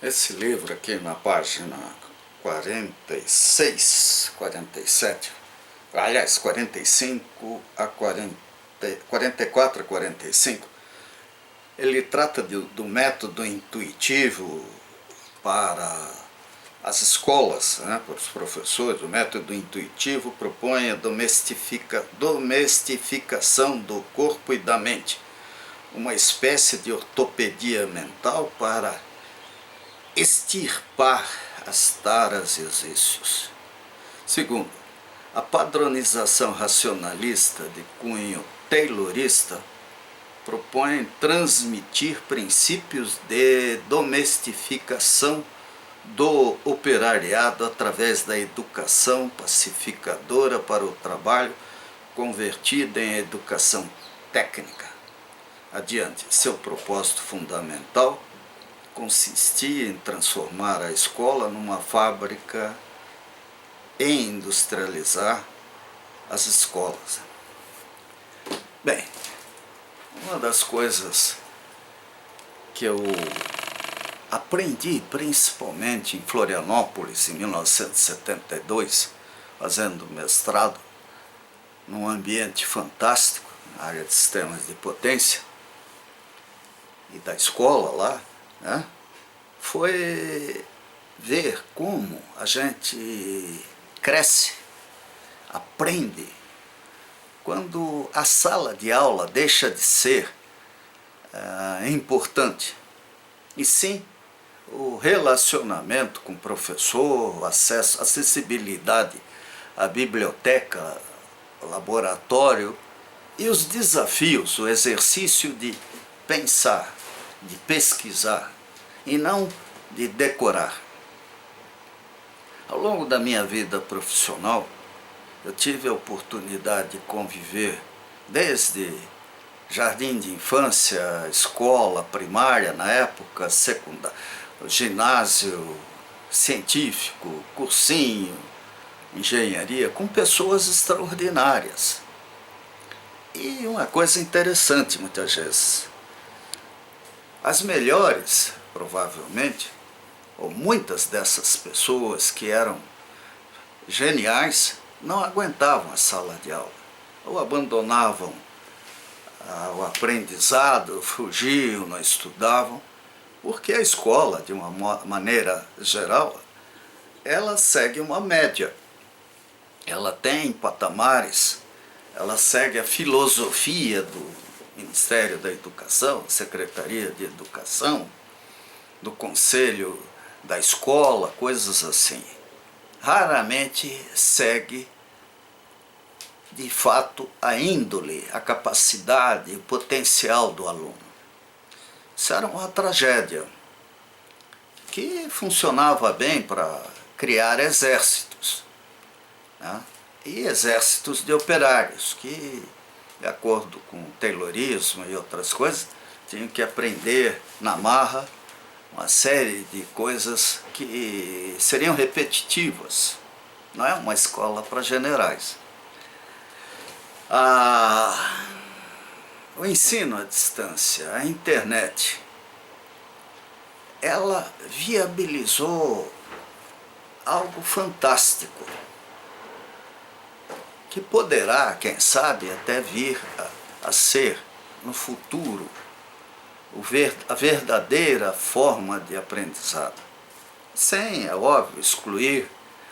Esse livro aqui na página 46, 47, aliás, 45 a 40, 44 a 45, ele trata do método intuitivo para as escolas, né, para os professores. O método intuitivo propõe a domestificação do corpo e da mente, uma espécie de ortopedia mental para extirpar as taras e os vícios. Segundo, a padronização racionalista de cunho taylorista propõe transmitir princípios de domestificação do operariado através da educação pacificadora para o trabalho, convertida em educação técnica. Adiante, seu propósito fundamental consistia em transformar a escola numa fábrica e industrializar as escolas. Bem, uma das coisas que eu aprendi principalmente em Florianópolis em 1972, fazendo mestrado num ambiente fantástico, na área de sistemas de potência, e da escola lá, né, foi ver como a gente cresce, aprende, quando a sala de aula deixa de ser importante, e sim o relacionamento com o professor, o acesso, acessibilidade à biblioteca, laboratório e os desafios, o exercício de pensar, de pesquisar e não de decorar. Ao longo da minha vida profissional, eu tive a oportunidade de conviver desde jardim de infância, escola primária na época, secundária, ginásio científico, cursinho, engenharia, com pessoas extraordinárias. E uma coisa interessante muitas vezes, as melhores, provavelmente, ou muitas dessas pessoas que eram geniais, não aguentavam a sala de aula, ou abandonavam o aprendizado, fugiam, não estudavam, porque a escola, de uma maneira geral, ela segue uma média, ela tem patamares, ela segue a filosofia do Ministério da Educação, Secretaria de Educação, do Conselho da Escola, coisas assim. Raramente segue de fato a índole, a capacidade, o potencial do aluno. Isso era uma tragédia que funcionava bem para criar exércitos, né? E exércitos de operários que, de acordo com o taylorismo e outras coisas, tinham que aprender na marra uma série de coisas que seriam repetitivas. Não é uma escola para generais. O ensino à distância, a internet, ela viabilizou algo fantástico, que poderá, quem sabe, até vir a ser, no futuro, a verdadeira forma de aprendizado. Sem, é óbvio, excluir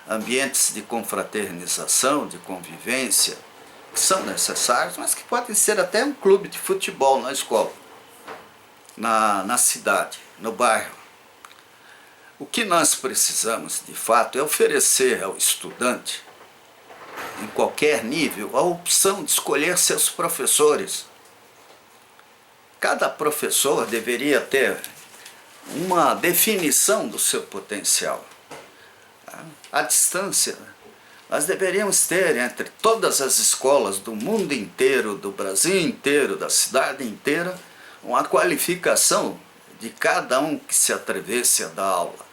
ambientes de confraternização, de convivência, que são necessários, mas que podem ser até um clube de futebol na escola, na cidade, no bairro. O que nós precisamos, de fato, é oferecer ao estudante, em qualquer nível, a opção de escolher seus professores. Cada professor deveria ter uma definição do seu potencial. À distância, nós deveríamos ter entre todas as escolas do mundo inteiro, do Brasil inteiro, da cidade inteira, uma qualificação de cada um que se atrevesse a dar aula.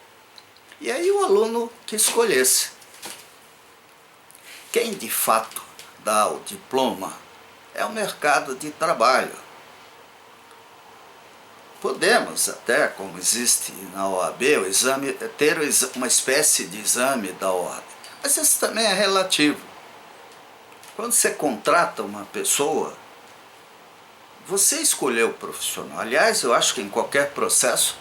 E aí o aluno que escolhesse. Quem de fato dá o diploma é o mercado de trabalho. podemos até, como existe na OAB, o exame, ter uma espécie de exame da ordem. Mas isso também é relativo. Quando você contrata uma pessoa, você escolheu o profissional. Aliás, eu acho que em qualquer processo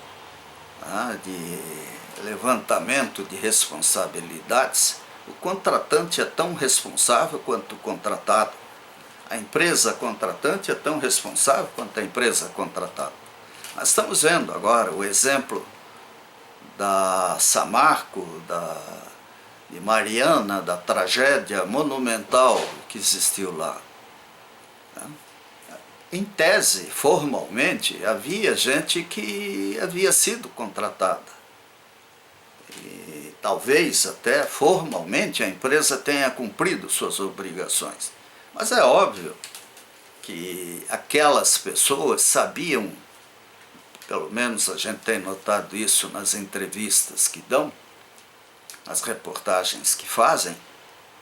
de levantamento de responsabilidades, o contratante é tão responsável quanto o contratado. A empresa contratante é tão responsável quanto a empresa contratada. Nós estamos vendo agora o exemplo da Samarco, de Mariana, da tragédia monumental que existiu lá. Em tese, formalmente, havia gente que havia sido contratada. E talvez até formalmente a empresa tenha cumprido suas obrigações. Mas é óbvio que aquelas pessoas sabiam, pelo menos a gente tem notado isso nas entrevistas que dão, nas reportagens que fazem,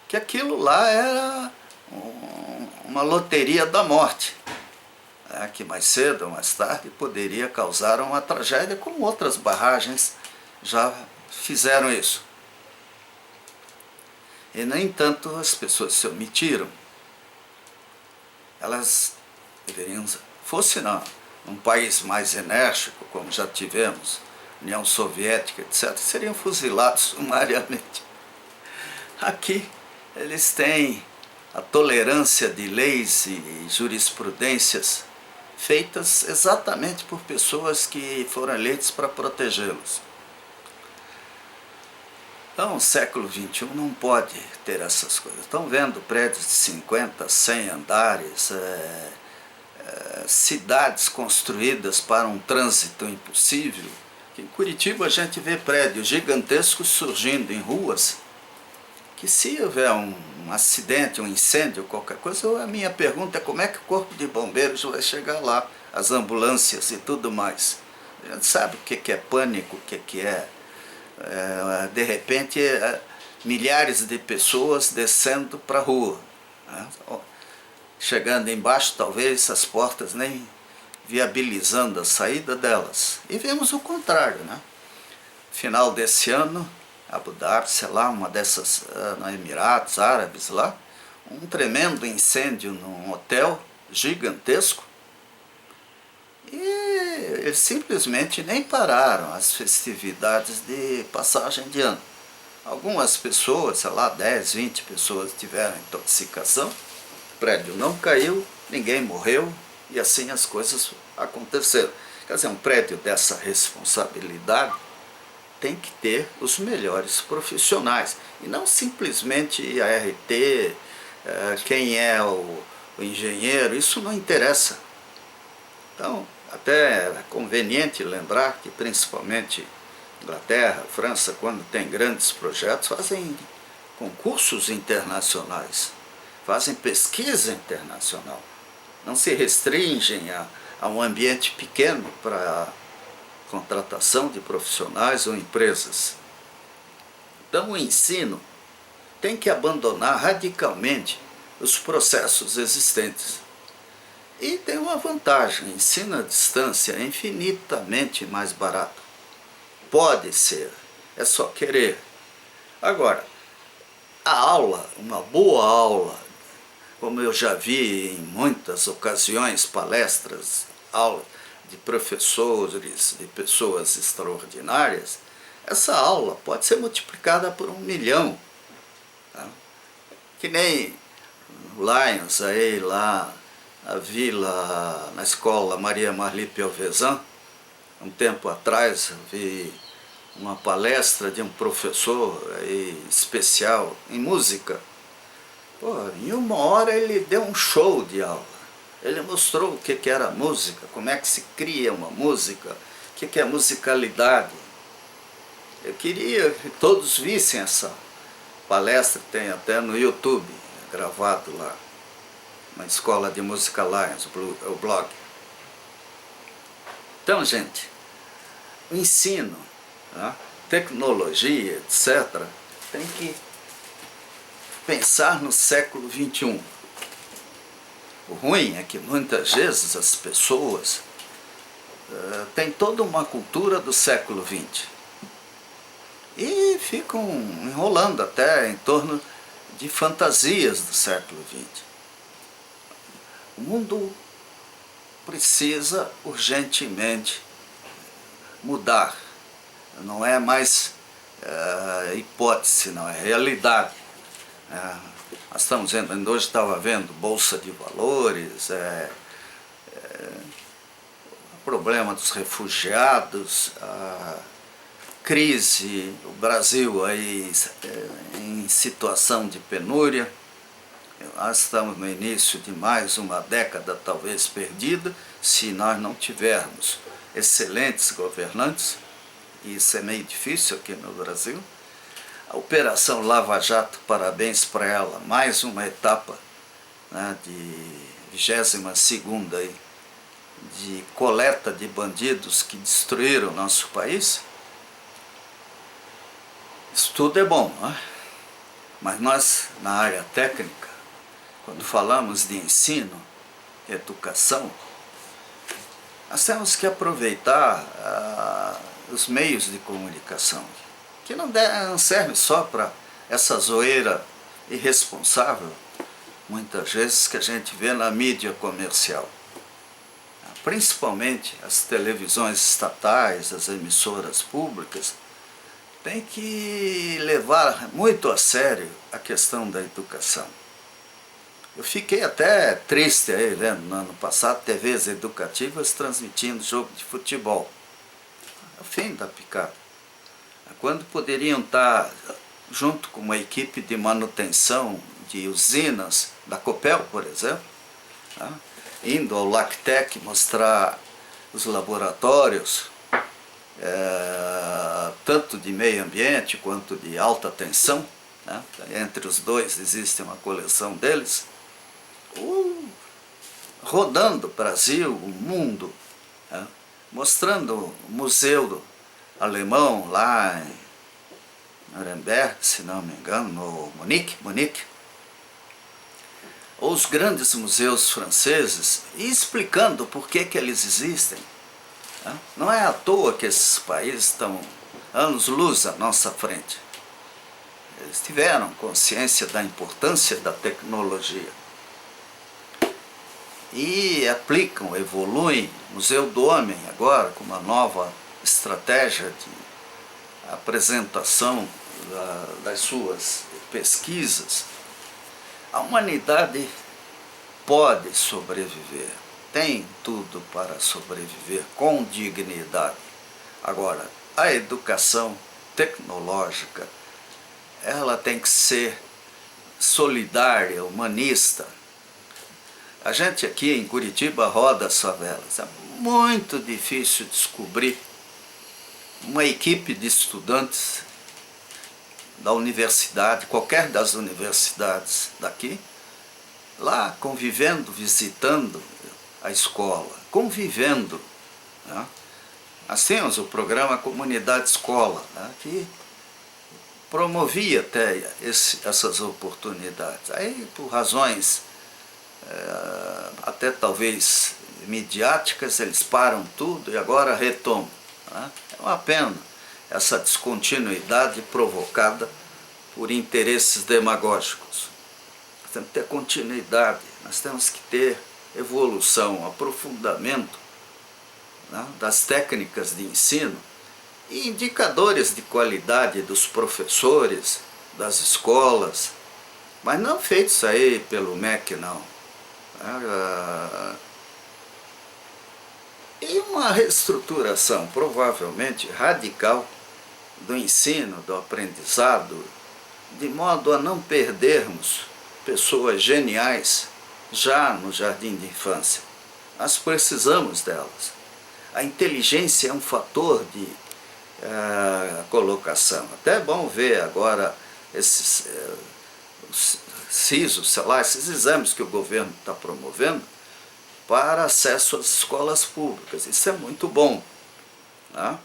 que aquilo lá era uma loteria da morte, que mais cedo ou mais tarde poderia causar uma tragédia, como outras barragens já fizeram isso. E, no entanto, as pessoas se omitiram. Elas deveriam, fosse num país mais enérgico, como já tivemos, União Soviética, etc., seriam fuzilados sumariamente. Aqui, eles têm a tolerância de leis e jurisprudências feitas exatamente por pessoas que foram eleitas para protegê-los. Então, o século XXI não pode ter essas coisas. Estão vendo prédios de 50, 100 andares, cidades construídas para um trânsito impossível. Em Curitiba a gente vê prédios gigantescos surgindo em ruas, que se houver um acidente, um incêndio, qualquer coisa, a minha pergunta é como é que o corpo de bombeiros vai chegar lá, as ambulâncias e tudo mais. A gente sabe o que é pânico, o que é de repente, milhares de pessoas descendo para a rua, chegando embaixo, talvez as portas nem viabilizando a saída delas. E vemos o contrário, Final desse ano, Abu Dhabi, sei lá, uma dessas, nos Emirados Árabes lá, um tremendo incêndio num hotel gigantesco, e eles simplesmente nem pararam as festividades de passagem de ano. Algumas pessoas, sei lá, 10, 20 pessoas tiveram intoxicação, o prédio não caiu, ninguém morreu, e assim as coisas aconteceram. Quer dizer, um prédio dessa responsabilidade tem que ter os melhores profissionais, e não simplesmente a RT, quem é o engenheiro, isso não interessa. Então, até é conveniente lembrar que principalmente Inglaterra, França, quando tem grandes projetos, fazem concursos internacionais, fazem pesquisa internacional. Não se restringem a um ambiente pequeno para contratação de profissionais ou empresas. Então o ensino tem que abandonar radicalmente os processos existentes. E tem uma vantagem, ensino à distância é infinitamente mais barato. Pode ser, é só querer. Agora, a aula, uma boa aula, como eu já vi em muitas ocasiões, palestras, aulas de professores, de pessoas extraordinárias, essa aula pode ser multiplicada por 1 milhão. Que nem Lions aí lá, a vila, na escola Maria Marli Piovesan, um tempo atrás eu vi uma palestra de um professor aí especial em música. Em 1 hora ele deu um show de aula. Ele mostrou o que era música, como é que se cria uma música, o que é musicalidade. Eu queria que todos vissem essa palestra, tem até no YouTube, gravado lá. Uma escola de música Lions, o blog. Então, gente, o ensino, tecnologia, etc., tem que pensar no século XXI. O ruim é que muitas vezes as pessoas tem toda uma cultura do século XX. E ficam enrolando até em torno de fantasias do século XX. O mundo precisa urgentemente mudar. Não é mais hipótese, não, é realidade. Nós estamos vendo, hoje estava vendo Bolsa de Valores, o problema dos refugiados, a crise, o Brasil aí em situação de penúria. Nós estamos no início de mais uma década talvez perdida, se nós não tivermos excelentes governantes, e isso é meio difícil aqui no Brasil. A Operação Lava Jato, parabéns para ela, mais uma etapa, né, de 22ª aí, de coleta de bandidos que destruíram o nosso país. Isso tudo é bom, né? Mas nós, na área técnica, quando falamos de ensino, educação, nós temos que aproveitar os meios de comunicação, que não serve só para essa zoeira irresponsável, muitas vezes, que a gente vê na mídia comercial. Principalmente as televisões estatais, as emissoras públicas, têm que levar muito a sério a questão da educação. Eu fiquei até triste aí, vendo no ano passado TVs educativas transmitindo jogo de futebol. É o fim da picada. Quando poderiam estar junto com uma equipe de manutenção de usinas, da Copel, por exemplo, né, indo ao Lactec mostrar os laboratórios, tanto de meio ambiente quanto de alta tensão, né, entre os dois existe uma coleção deles, rodando o Brasil, o mundo, né, mostrando o museu alemão lá em Nuremberg, se não me engano, no Munique, ou os grandes museus franceses, e explicando por que eles existem. Né? Não é à toa que esses países estão anos-luz à nossa frente. Eles tiveram consciência da importância da tecnologia e aplicam, evoluem. O Museu do Homem agora, com uma nova estratégia de apresentação das suas pesquisas. A humanidade pode sobreviver, tem tudo para sobreviver com dignidade. Agora, a educação tecnológica, ela tem que ser solidária, humanista. A gente aqui em Curitiba roda as favelas. É muito difícil descobrir uma equipe de estudantes da universidade, qualquer das universidades daqui, lá convivendo, visitando a escola, convivendo. Né? Nós temos o programa Comunidade Escola, né, que promovia até essas oportunidades. Aí, por razões até talvez midiáticas, eles param tudo e agora retomam. Né? É uma pena essa descontinuidade provocada por interesses demagógicos. Nós temos que ter continuidade, nós temos que ter evolução, aprofundamento, né, das técnicas de ensino e indicadores de qualidade dos professores, das escolas, mas não feitos aí pelo MEC, não. E uma reestruturação provavelmente radical do ensino, do aprendizado, de modo a não perdermos pessoas geniais já no jardim de infância. Nós precisamos delas. A inteligência é um fator de colocação. Até é bom ver agora esses CISOs, sei lá, esses exames que o governo está promovendo para acesso às escolas públicas. Isso é muito bom. Né?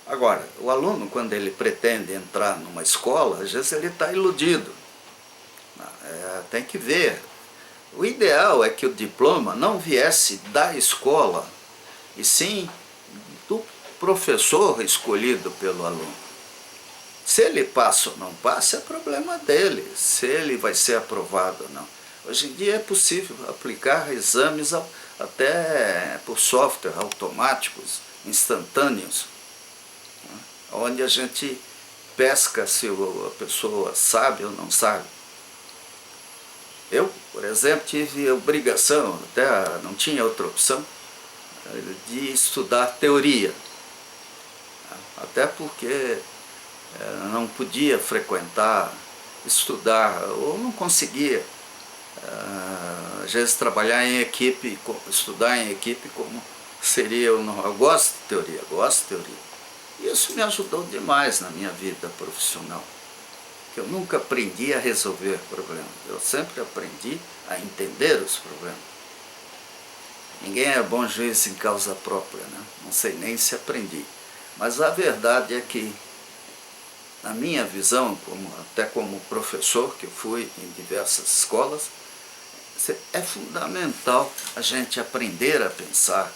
Agora, o aluno, quando ele pretende entrar numa escola, às vezes ele está iludido. Tem que ver. O ideal é que o diploma não viesse da escola, e sim professor escolhido pelo aluno. Se ele passa ou não passa, é problema dele, se ele vai ser aprovado ou não. Hoje em dia é possível aplicar exames até por software automáticos, instantâneos, onde a gente pesca se a pessoa sabe ou não sabe. Eu, por exemplo, tive a obrigação, até não tinha outra opção, de estudar teoria. Até porque não podia frequentar, estudar, ou não conseguia, às vezes, trabalhar em equipe, estudar em equipe como seria. Eu gosto de teoria, gosto de teoria. E isso me ajudou demais na minha vida profissional. Eu nunca aprendi a resolver problemas, eu sempre aprendi a entender os problemas. Ninguém é bom juiz em causa própria, né? Não sei nem se aprendi. Mas a verdade é que, na minha visão, até como professor, que eu fui em diversas escolas, é fundamental a gente aprender a pensar,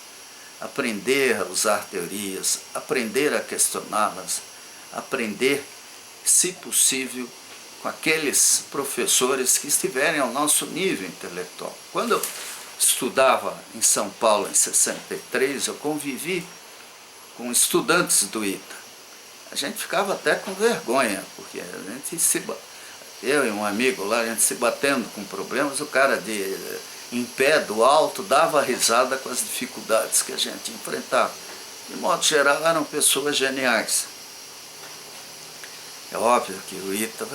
aprender a usar teorias, aprender a questioná-las, aprender, se possível, com aqueles professores que estiverem ao nosso nível intelectual. Quando eu estudava em São Paulo, em 63, eu convivi com estudantes do ITA. A gente ficava até com vergonha, porque a gente eu e um amigo lá, a gente se batendo com problemas, o cara em pé, do alto, dava risada com as dificuldades que a gente enfrentava. De modo geral, eram pessoas geniais. É óbvio que o ITA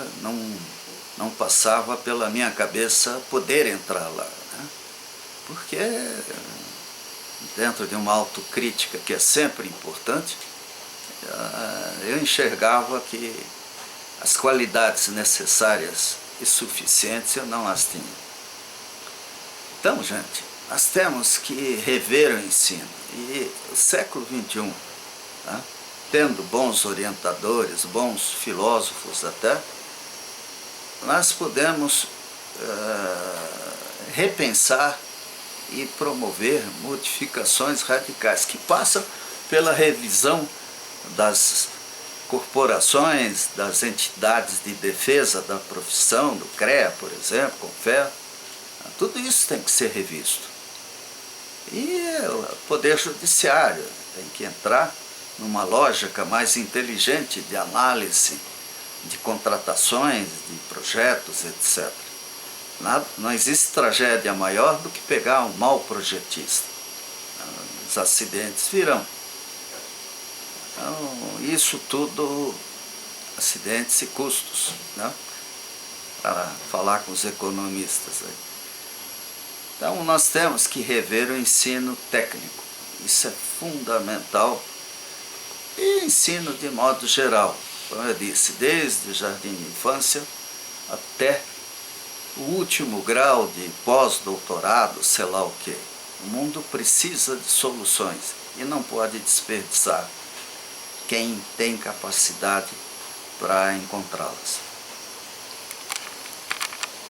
não passava pela minha cabeça poder entrar lá, né? Porque dentro de uma autocrítica que é sempre importante, eu enxergava que as qualidades necessárias e suficientes eu não as tinha. Então, gente, nós temos que rever o ensino. E o século XXI, tá? Tendo bons orientadores, bons filósofos até, nós podemos repensar e promover modificações radicais que passam pela revisão das corporações, das entidades de defesa da profissão, do CREA, por exemplo, CONFER. Tudo isso tem que ser revisto. E o Poder Judiciário tem que entrar numa lógica mais inteligente de análise de contratações, de projetos, etc. Não existe tragédia maior do que pegar um mau projetista. Os acidentes virão. Então, isso tudo, acidentes e custos, né? Para falar com os economistas aí. Então, nós temos que rever o ensino técnico. Isso é fundamental. E ensino de modo geral, como eu disse, desde o jardim de infância até o último grau de pós-doutorado, sei lá o quê. O mundo precisa de soluções e não pode desperdiçar quem tem capacidade para encontrá-las.